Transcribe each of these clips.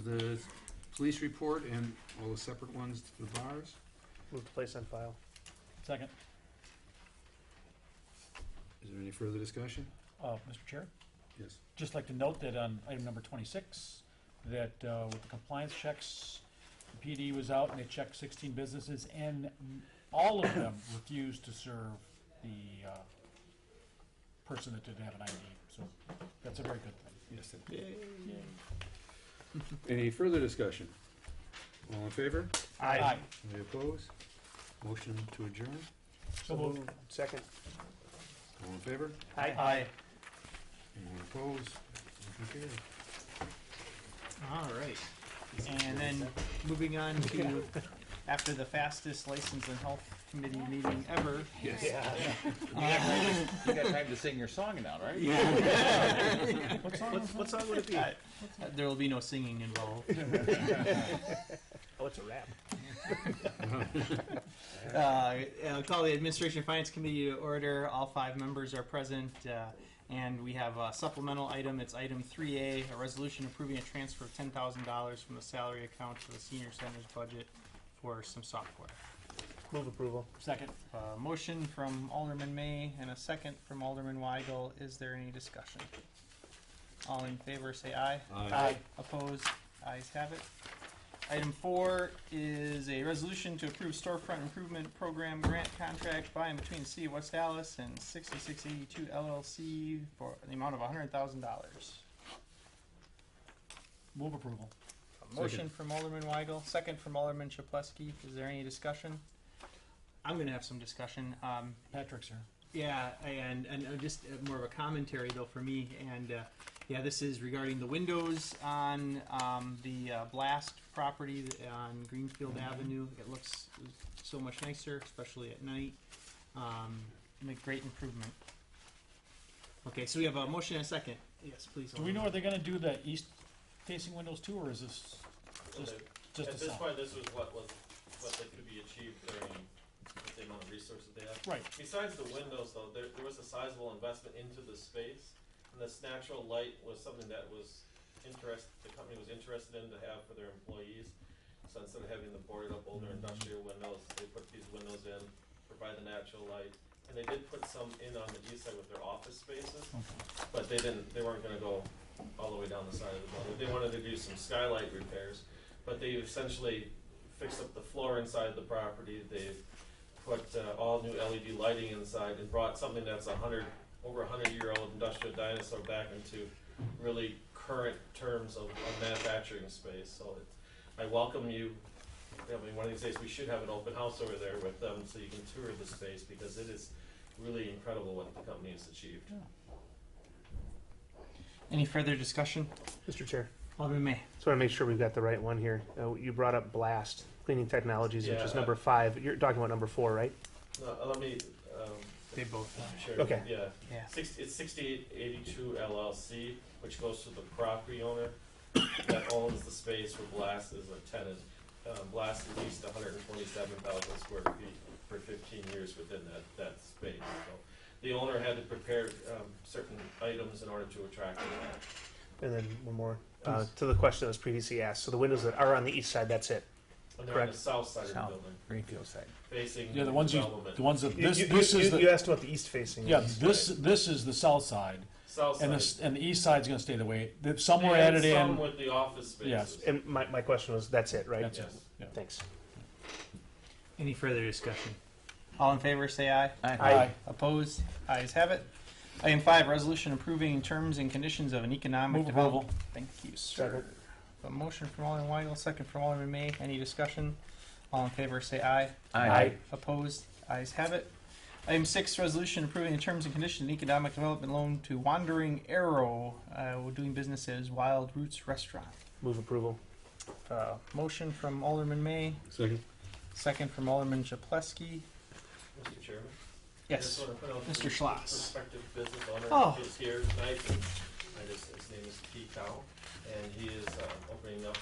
The police report and all the separate ones to the bars. Move to place on file. Second. Is there any further discussion? Mr. Chair, Yes. just like to note that on item number 26, that with the compliance checks, the PD was out and they checked 16 businesses, and all of them refused to serve the person that didn't have an ID. So that's a very good thing. Yes. Yay. Any further discussion? All in favor? Aye. Any opposed? Motion to adjourn? So moved. Second. All in favor? Aye. Anyone opposed? Motion carried. All right. And then moving on to after the fastest license and health committee meeting ever. Yes. You got time to sing your song now, right? What song would it be? There will be no singing involved. Oh, it's a rap. I'll call the Administration and Finance Committee to order. All 5 members are present, and we have a supplemental item. It's item 3A, a resolution approving a transfer of $10,000 from the salary account to the senior center's budget for some software. Move approval. Second. Motion from Alderman May and a second from Alderman Weigel. Is there any discussion? All in favor say aye. Aye. Opposed? Ayes have it. Item 4 is a resolution to approve storefront improvement program grant contract by and between the City of West Allis and 6682 LLC for the amount of $100,000. Move approval. A motion from Alderman Weigel, second from Alderman Chaplesky. Is there any discussion? I'm going to have some discussion. Patrick's here. Yeah, and just more of a commentary though for me, and yeah, this is regarding the windows on the Blast property on Greenfield Avenue. It looks so much nicer, especially at night. Make great improvement. Okay, so we have a motion and a second. Yes, please. Do we know, are they going to do the east-facing windows too, or is this just At a this south? point, this was what they could be achieved during with the amount of resources they have. Right. Besides the windows, though, there was a sizable investment into the space, and this natural light was something that the company was interested in to have for their employees. So instead of having the boarded up older industrial windows, they put these windows in, provide the natural light, and they did put some in on the east side with their office spaces, but they weren't going to go all the way down the side of the building. They wanted to do some skylight repairs, but they essentially fixed up the floor inside the property. They've put all new LED lighting inside and brought something that's over 100-year-old industrial dinosaur back into really current terms of manufacturing space. So I welcome you. I mean, one of these days we should have an open house over there with them so you can tour the space, because it is really incredible what the company has achieved. Any further discussion? Mr. Chair, Alderman May. just want to make sure we've got the right one here. You brought up Blast Cleaning Technologies, which Yeah, is number 5. You're talking about number 4, right? No, let me. They both. Sure. Okay. Yeah. Yeah. It's 6882 LLC, which goes to the property owner that owns the space where Blast is a tenant. Blast leased 127,000 square feet for 15 years within that space. So the owner had to prepare certain items in order to attract them. And then one more. To the question that was previously asked. So the windows that are on the east side, that's it. And they're on the Correct. south side of the South. building, Greenfield side. facing Yeah, the ones development. that You this asked about the east facing. yeah, ones. this is the south side, South and side. the east side's going to stay the way. Somewhere And added some in. with the office spaces. Yes. And my question was, that's it, right? That's it. Yes. Yeah. Thanks. Any further discussion? All in favor say aye. Aye. Opposed? Ayes have it. Item 5, resolution approving terms and conditions of an economic Move development. approval. Thank you, sir. Second. A motion from Alderman Weigel, second from Alderman May. Any discussion? All in favor say aye. Aye. Opposed? Ayes have it. Item 6, resolution approving the terms and conditions of an economic development loan to Wandering Arrow. We're doing business as Wild Roots Restaurant. Move approval. Motion from Alderman May, Second. second from Alderman Chaplesky. Mr. Chairman? I Yes. just want to put out Mr. the Schloss. prospective business owner Oh. who's here tonight. His name is Pete Cow, and he is opening up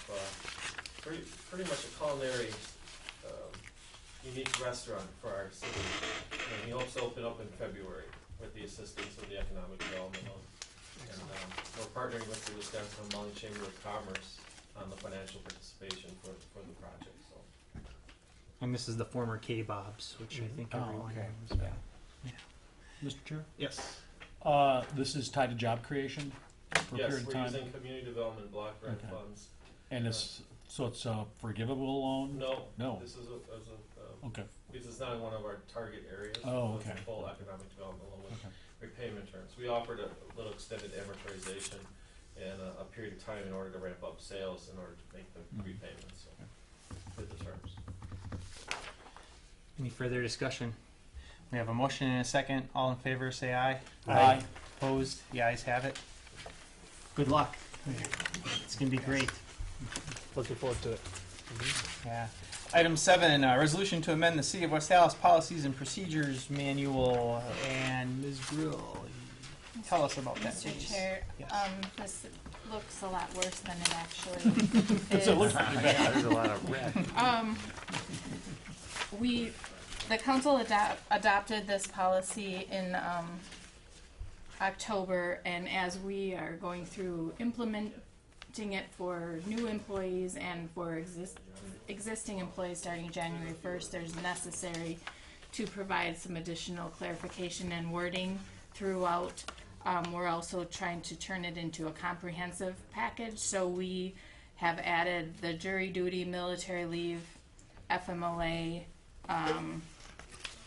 pretty much a culinary unique restaurant for our city. And he hopes to open up in February with the assistance of the Economic Development Loan. And we're partnering with the Wisconsin Valley Chamber of Commerce on the financial And this is the former K-Bobs, which I think Oh, everyone okay. knows. Yeah. Mr. Chair? Yes. This is tied to job creation for a Yes, period of we're time? using community development block grant Okay. funds. And it's, so it's a forgivable loan? No, No. this is Okay, because it's not in one of our target areas. Oh, It's a okay. full economic development loan with okay. repayment terms. We offered a little extended amortization and a period of time in order to ramp up sales in order to make the Mhm. repayments, so, with the terms. Any further discussion? We have a motion and a second. All in favor, say aye. Aye. Opposed? The ayes have it. Good luck. It's gonna be great. Looking forward to it. Yeah. Item 7, resolution to amend the City of West Allis Policies and Procedures Manual. And Ms. Grill, tell us about that, Mr. please. Chair, Yes. this looks a lot worse than it actually is. So it looks pretty bad. There's a lot of red. The council adopted this policy in October, and as we are going through implementing it for new employees and for existing employees starting January 1st, there's necessary to provide some additional clarification and wording throughout. We're also trying to turn it into a comprehensive package, so we have added the jury duty, military leave, FMLA,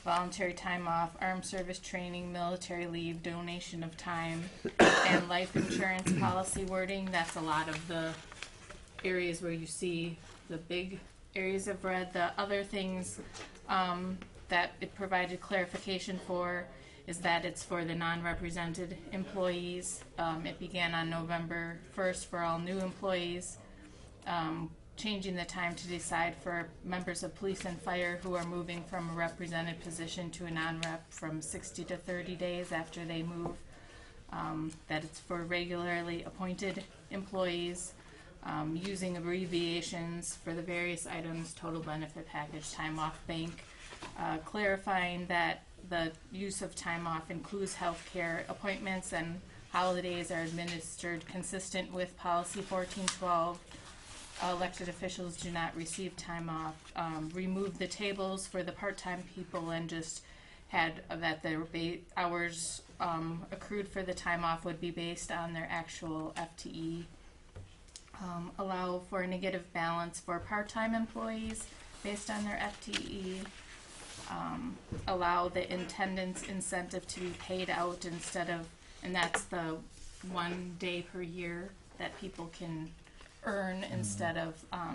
voluntary time off, armed service training, military leave, donation of time, and life insurance policy wording. That's a lot of the areas where you see the big areas of red. The other things that it provided clarification for is that it's for the non-represented employees. It began on November 1st for all new employees. Changing the time to decide for members of police and fire who are moving from a represented position to a non-rep from 60 to 30 days after they move. That it's for regularly appointed employees, using abbreviations for the various items, total benefit package, time off bank, clarifying that the use of time off includes healthcare appointments and holidays are administered consistent with policy 1412. Elected officials do not receive time off. Remove the tables for the part-time people and just had that their hours accrued for the time off would be based on their actual FTE. Allow for a negative balance for part-time employees based on their FTE. Allow the attendance incentive to be paid out instead of, and that's the 1 day per year that people can earn instead of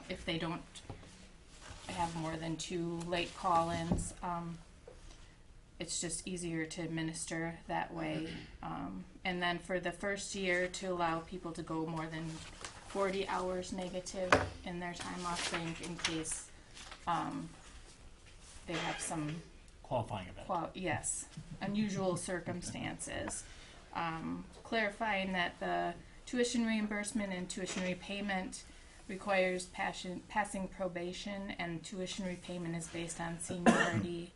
if they don't have more than 2 late call-ins. It's just easier to administer that way. And then for the first year to allow people to go more than 40 hours negative in their time off bank in case they have some Qualifying event. yes, unusual circumstances. Clarifying that the tuition reimbursement and tuition repayment requires passing probation, and tuition repayment is based on seniority.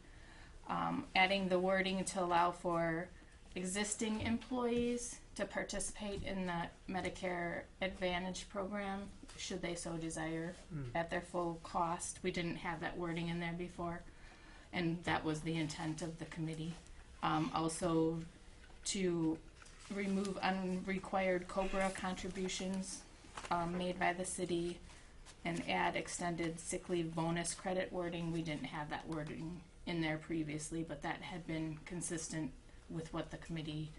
Adding the wording to allow for existing employees to participate in the Medicare Advantage program, should they so desire, at their full cost. We didn't have that wording in there before, and that was the intent of the committee. Also, to remove unrequired COBRA contributions made by the city and add extended sick leave bonus credit wording. We didn't have that wording in there previously, but that had been consistent with what the committee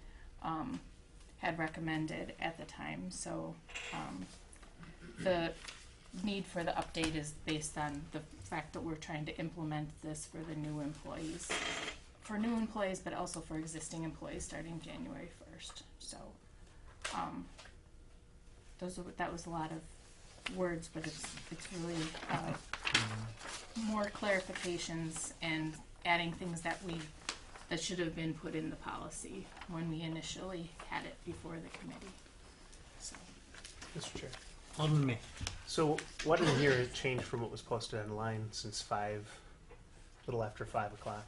had recommended at the time. So the need for the update is based on the fact that we're trying to implement this for the new employees. For new employees, but also for existing employees starting January 1st. So, that was a lot of words, but it's really more clarifications and adding things that should have been put in the policy when we initially had it before the committee. So, Mr. Chair. Alderman May. So what in here changed from what was posted online since a little after 5 o'clock?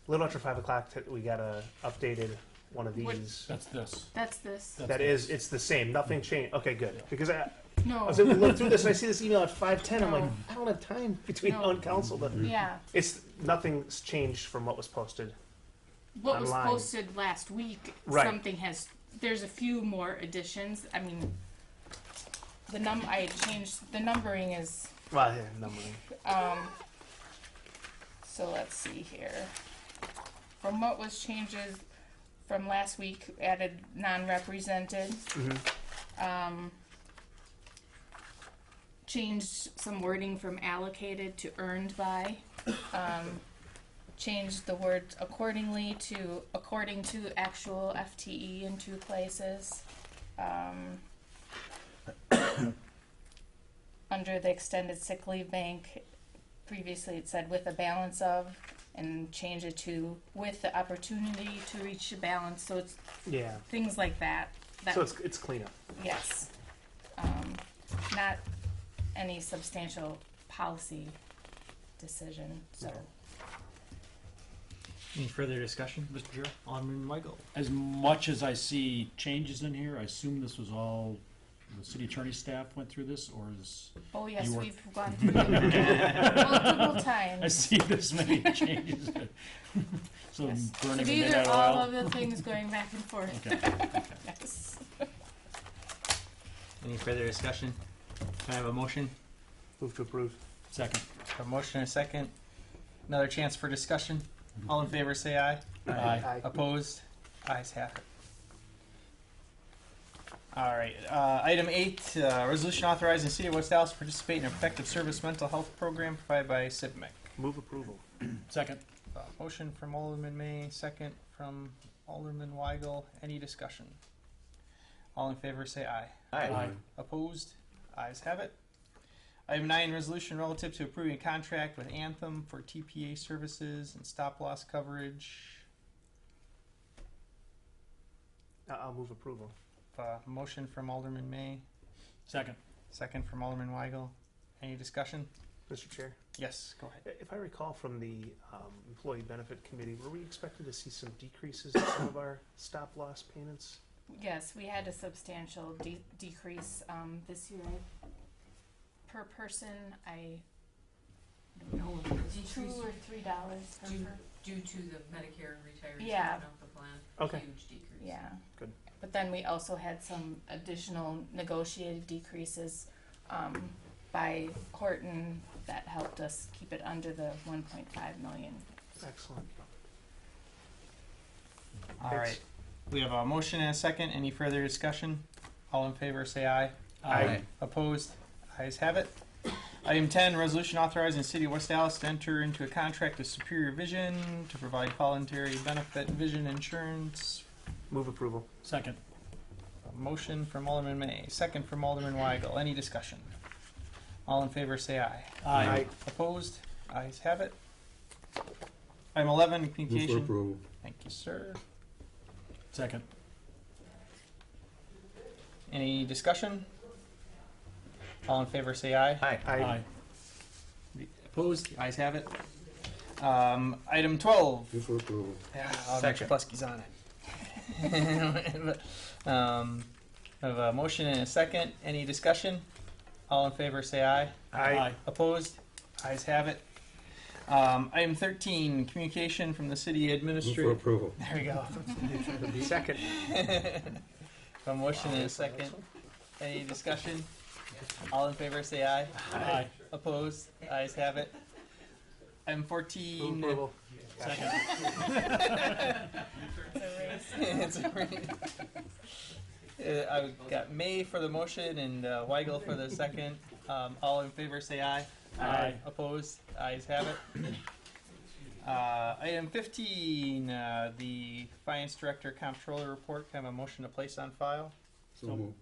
A little after 5 o'clock, we got a updated one of What- these. That's this. that's this. That's That is, it's the same. Nothing changed. Okay, good. Because No. I was able to look through this and I see this email at 5:10. I'm like, No. I don't have time between No. now and council. But Yeah. it's nothing's changed from what was posted. What was Online. posted last week, Right. something has, there's a few more additions. I mean, I changed, the numbering is, Well, yeah, numbering. so let's see here. From what was changes from last week, added non-represented. Changed some wording from allocated to earned by. Changed the word accordingly to according to actual FTE in 2 places. Under the extended sick leave bank, previously it said with a balance of, and change it to with the opportunity to reach a balance. So it's Yeah. things like that. So it's cleanup. Yes. Not any substantial policy decision, so. Any further discussion, Mr. Chair? Alderman Weigel. As much as I see changes in here, I assume this was all, the city attorney's staff went through this, or is, Oh, yes, You were- we've gone through it multiple I times. see this many changes. So Yes. So burning of these are midnight all oil. of the things going back and forth. Okay. Yes. Any further discussion? Can I have a motion? Move to approve. Second. A motion and a second. Another chance for discussion. All in favor say aye. Aye. Opposed? Ayes have it. All right. Item 8, resolution authorizing the City of West Allis to participate in an effective service mental health program provided by CIVMEC. Move approval. Second. Motion from Alderman May, second from Alderman Weigel. Any discussion? All in favor say aye. Aye. Opposed? Ayes have it. Item 9, resolution relative to approving a contract with Anthem for TPA services and stop-loss coverage. I'll move approval. Motion from Alderman May, Second. second from Alderman Weigel. Any discussion? Mr. Chair, Yes, go ahead. if I recall from the Employee Benefit Committee, were we expected to see some decreases in some of our stop-loss payments? Yes, we had a substantial decrease this year. Per person, I don't know, if it was $2 or $3 per person. Due to the Medicare retirees Yeah. coming off the plan, Okay. huge decrease. Yeah. Good. But then we also had some additional negotiated decreases by Horton that helped us keep it under the 1.5 million. Excellent. All right. We have a motion and a second. Any further discussion? All in favor say aye. Aye. Opposed? Ayes have it. Item 10, resolution authorizing the City of West Allis to enter into a contract with Superior Vision to provide voluntary benefit vision insurance. Move approval. Second. A motion from Alderman May, second from Alderman Weigel. Any discussion? All in favor say aye. Aye. Opposed? Ayes have it. Item 11, Move for communication. approval. Thank you, sir. Second. Any discussion? All in favor say aye. Aye. Opposed? Ayes have it. Item 12. Move for approval. Yeah, Alderman Chaplowski's on it. I have a motion and a second. Any discussion? All in favor say aye. Aye. Opposed? Ayes have it. Item 13, communication from the city Move for administrator. approval. There we go. Second. A motion and a second. Any discussion? All in favor say aye. Aye. Opposed? Ayes have it. Item 14. Move approval. Second. It's a race. I got May for the motion and Weigel for the second. All in favor say aye. Aye. Opposed? Ayes have it. Item 15, the Finance Director Comptroller Report. Can I have a motion to place on file? So move.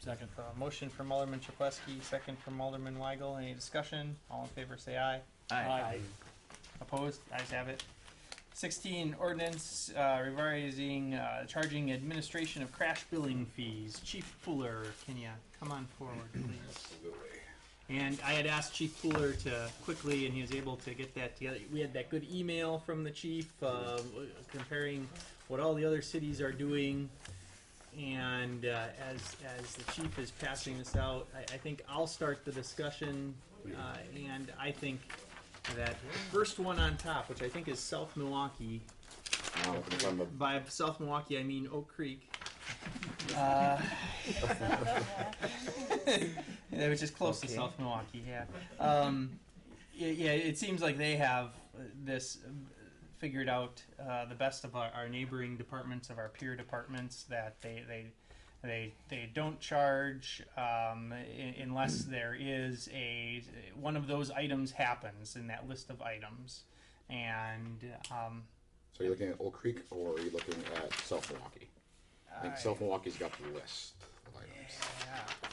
Second. Motion from Alderman Chaplowski, second from Alderman Weigel. Any discussion? All in favor say aye. Aye. Opposed? Ayes have it. 16, ordinance revising charging administration of crash billing fees. Chief Fuller, can you come on forward, please? And I had asked Chief Fuller to quickly, and he was able to get that together. We had that good email from the chief comparing what all the other cities are doing. And as the chief is passing this out, I think I'll start the discussion. And I think that the first one on top, which I think is South Milwaukee. By South Milwaukee, I mean Oak Creek. Which is close to South Milwaukee, yeah. Yeah, it seems like they have this figured out the best of our neighboring departments, of our peer departments, that they don't charge unless there is one of those items happens in that list of items. And so you're looking at Oak Creek, or are you looking at South Milwaukee? I think South Milwaukee's got the list of items. yeah.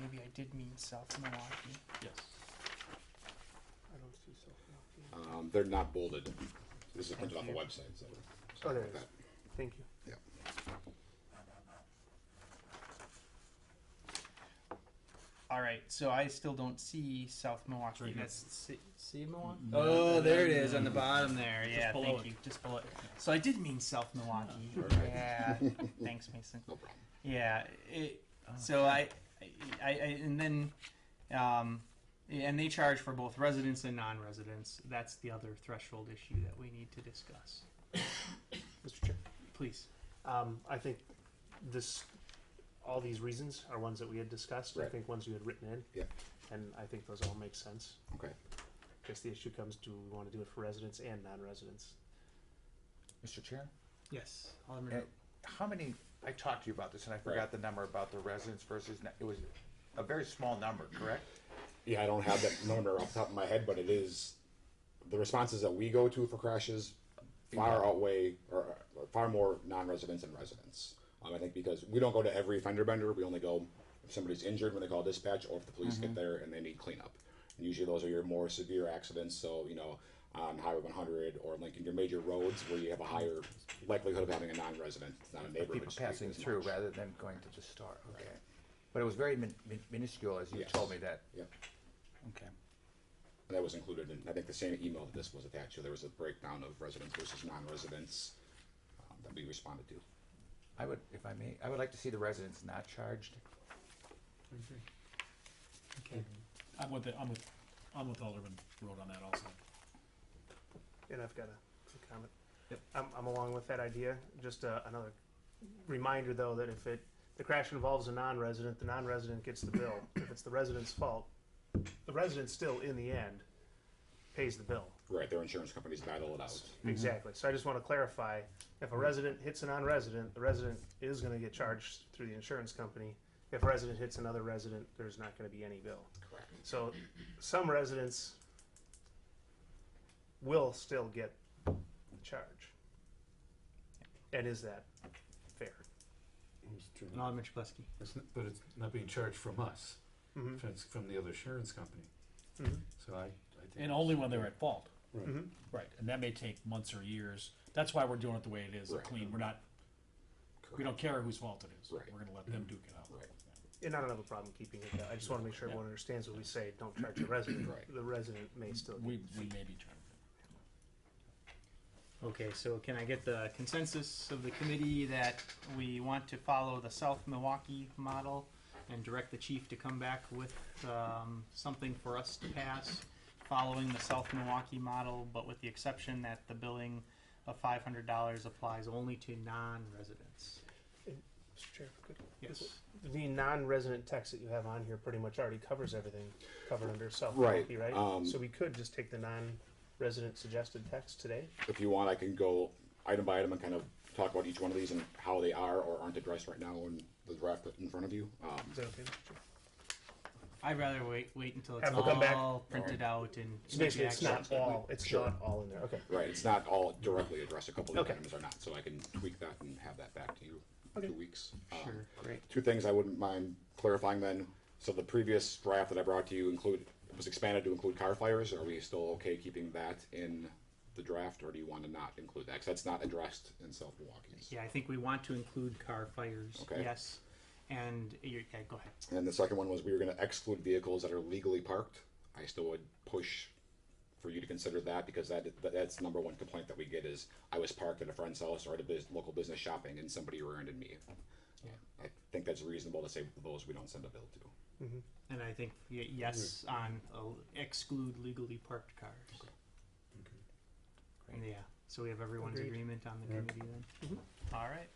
Maybe I did mean South Milwaukee. Yes. I don't see South Milwaukee. They're not bolded. This is printed off Thank the you. website. So Oh, sorry there about it is. that. Thank you. All right, so I still don't see South Milwaukee. Right here. That's see Milwaukee. Mm, Oh, yeah, there it yeah, is yeah. on the bottom there. Yeah, below thank it. you. Just below it. So I did mean South Milwaukee. Yeah, thanks, Mason. No problem. Yeah. So I and then, and they charge for both residents and non-residents. That's the other threshold issue that we need to discuss. Mr. Chair. Please. I think all these reasons are ones that we had discussed. I Right. think ones you had written in. Yeah. And I think those all make sense. Okay. I guess the issue comes, do we want to do it for residents and non-residents? Mr. Chair? Yes. Alderman. Uh, How many, I talked to you about this and I forgot the number about the residents versus, it was a very small number, correct? Yeah, I don't have that number off the top of my head, but it is the responses that we go to for crashes far outweigh or far more non-residents and residents. I think because we don't go to every fender bender, we only go if somebody's injured when they call dispatch, or if the police get there and they need cleanup. And usually those are your more severe accidents. So on Highway 100 or Lincoln, your major roads where you have a higher likelihood of having a non-resident. It's not a neighborhood People street passing as through much. rather than going to the store, okay. But it was very minuscule, as you Yes. told me that. Yep. Okay. And that was included in, I think, the same email that this was attached to. There was a breakdown of residents versus non-residents that we responded to. I would, if I may, I would like to see the residents not charged. Okay. I'm with Alderman Road on that also. And I've got a comment. Yep. I'm along with that idea. Just another reminder, though, that if the crash involves a non-resident, the non-resident gets the bill. If it's the resident's fault, the resident still, in the end, pays the bill. Right, their insurance companies battle it out. Exactly. So I just want to clarify, if a resident hits a non-resident, the resident is going to get charged through the insurance company. If a resident hits another resident, there's not going to be any bill. Correct. So some residents will still get the charge. And is that fair? And Alderman Chableski. But it's not being charged from us. Mm-hmm. It's from the other insurance company. Mm-hmm. So I think. And only when they're at fault. Right. Mm-hmm. Right, and that may take months or years. That's why we're doing it the way it is, Right. clean. We don't care whose fault it is. Right. We're gonna let them duke it out. Right. And I don't have a problem keeping it that. I just want to make sure everyone understands what we say. Don't charge the resident. Right. The resident may still get We may be charged. Okay, so can I get the consensus of the committee that we want to follow the South Milwaukee model and direct the chief to come back with something for us to pass following the South Milwaukee model, but with the exception that the billing of $500 applies only to non-residents? Mr. Chair, if I could. Yes. The non-resident text that you have on here pretty much already covers everything covered under South Right. Milwaukee, right? So we could just take the non-resident suggested text today. If you want, I can go item by item and kind of talk about each one of these and how they are or aren't addressed right now in the draft in front of you. Is that okay, Mr. Chair? I'd rather wait until it's Have them come back. all printed out and So basically, it's not actually- all. It's Sure. not all in there. Okay. Right, it's not all directly addressed. A couple of Okay. the items are not, so I can tweak that and have that back to you in Okay. 2 weeks. Sure, great. Two things I wouldn't mind clarifying then. So the previous draft that I brought to you was expanded to include car fires. Are we still okay keeping that in the draft, or do you want to not include that? Because that's not addressed in South Milwaukee's. Yeah, I think we want to include car fires. Okay. Yes. And okay, go ahead. And the second one was we were going to exclude vehicles that are legally parked. I still would push for you to consider that, because that's the number one complaint that we get is I was parked at a friend's house or at a local business shopping and somebody rear-ended me. I think that's reasonable to say those we don't send a bill to. And I think yes on exclude legally parked cars. And yeah, so we have everyone's Agreed. agreement on the committee then. All right.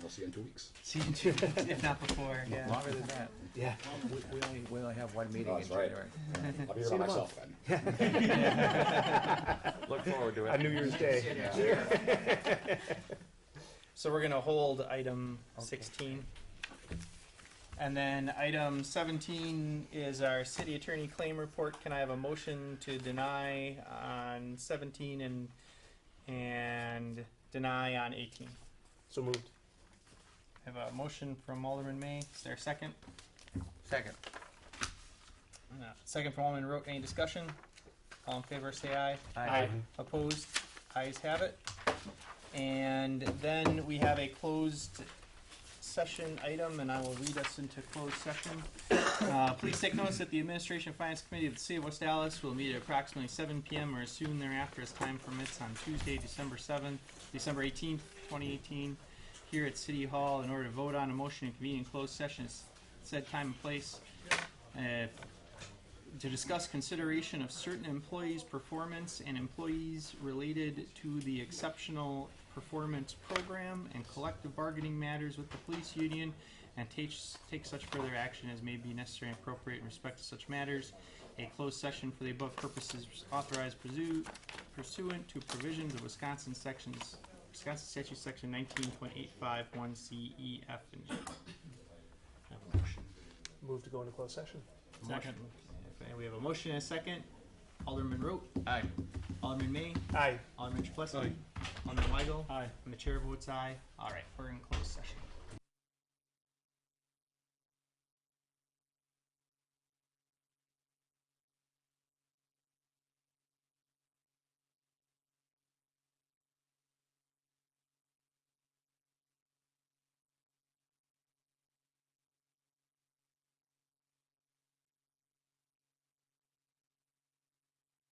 We'll see you in 2 weeks. See you in 2 weeks, if not before. Yeah. Longer than that. Yeah. We only have one meeting Oh, in that's right. January. I'll be here See by you myself then. Look forward to it. On New Year's Day. Yeah. So we're gonna hold item 16. And then item 17 is our city attorney claim report. Can I have a motion to deny on 17 and deny on 18? So moved. I have a motion from Alderman May. Is there a second? Second. Second from Alderman Rote. Any discussion? All in favor say aye. Aye. Opposed? Ayes have it. And then we have a closed session item, and I will read us into closed session. Please take notice that the Administration and Finance Committee of the City of West Allis will meet at approximately 7 p.m. or as soon thereafter as time permits on Tuesday, December 18th, 2018, here at City Hall in order to vote on a motion and convene in closed session at said time and place to discuss consideration of certain employees' performance and employees related to the exceptional performance program and collective bargaining matters with the police union, and take such further action as may be necessary and appropriate in respect to such matters. A closed session for the above purposes authorized pursuant to provisions of Wisconsin statute section 19.85 1C, E, F, and G. Have a motion. Move to go into closed session. Second. Okay, we have a motion and a second. Alderman Rote, Aye. Alderman May, Aye. Alderman Chapletsky, Alderman Weigel, Aye. and the chair votes aye. All right, we're in closed session.